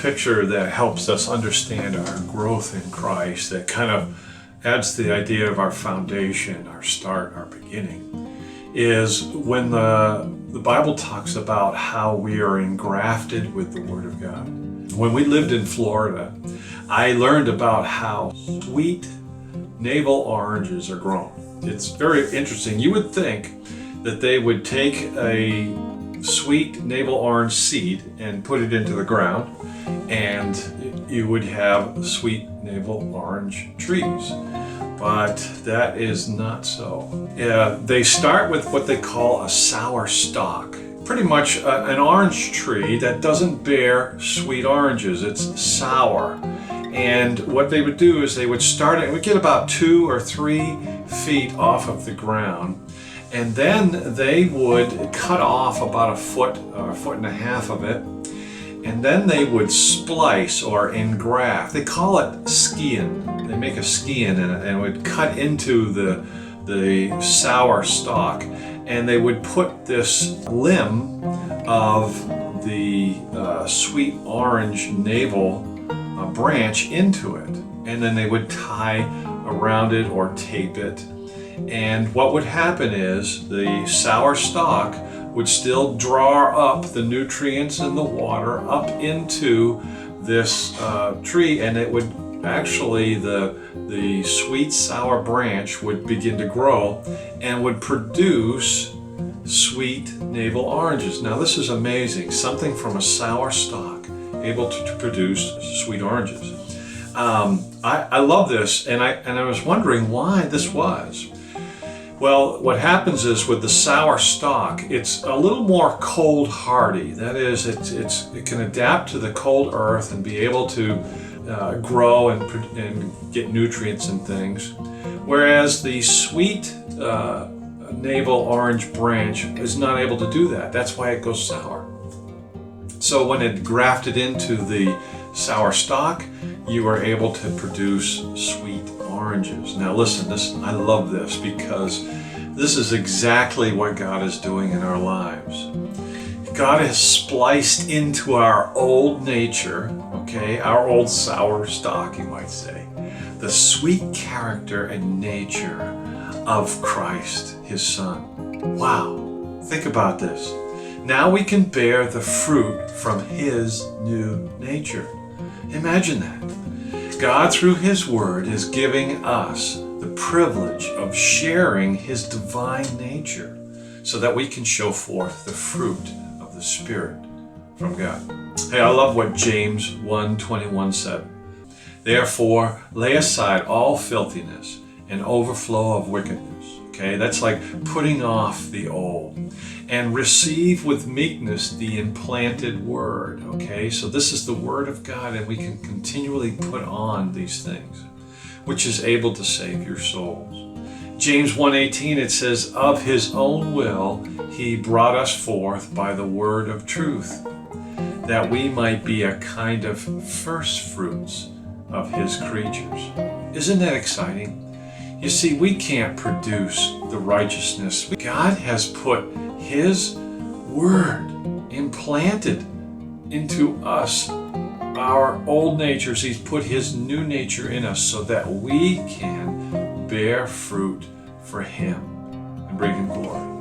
picture that helps us understand our growth in Christ, that kind of adds to the idea of our foundation, our start, our beginning, is when the Bible talks about how we are engrafted with the Word of God. When we lived in Florida, I learned about how sweet navel oranges are grown. It's very interesting. You would think that they would take a sweet navel orange seed and put it into the ground, and you would have sweet navel orange trees. But that is not so. They start with what they call a sour stalk. Pretty much an orange tree that doesn't bear sweet oranges. It's sour. And what they would do is they would start it, it would get about 2 or 3 feet off of the ground. And then they would cut off about a foot or a foot and a half of it. And then they would splice or engraft. They call it skiing. They make a skein and it would cut into the sour stalk, and they would put this limb of the sweet orange navel branch into it, and then they would tie around it or tape it. And what would happen is the sour stalk would still draw up the nutrients and the water up into this tree, and it would actually, the sweet sour branch would begin to grow and would produce sweet navel oranges. Now this is amazing, something from a sour stalk able to produce sweet oranges. I love this, and I was wondering why this was. Well, what happens is with the sour stalk, it's a little more cold hardy. That is, it can adapt to the cold earth and be able to grow and get nutrients and things, whereas the sweet navel orange branch is not able to do that. That's why it goes sour. So when it grafted into the sour stalk, you are able to produce sweet oranges. Now listen, I love this because this is exactly what God is doing in our lives. God has spliced into our old nature, okay, our old sour stalk, you might say, the sweet character and nature of Christ, His Son. Wow, think about this. Now we can bear the fruit from His new nature. Imagine that. God, through His Word, is giving us the privilege of sharing His divine nature so that we can show forth the fruit of the Spirit from God. Hey, I love what James 1:21 said. Therefore, lay aside all filthiness and overflow of wickedness. Okay, that's like putting off the old, and receive with meekness the implanted word. Okay, so this is the Word of God, and we can continually put on these things, which is able to save your souls. James 1:18, it says, of His own will He brought us forth by the word of truth, that we might be a kind of first fruits of His creatures. Isn't that exciting? You see, we can't produce the righteousness. God has put His Word implanted into us, our old natures. He's put His new nature in us so that we can bear fruit for Him and bring Him glory.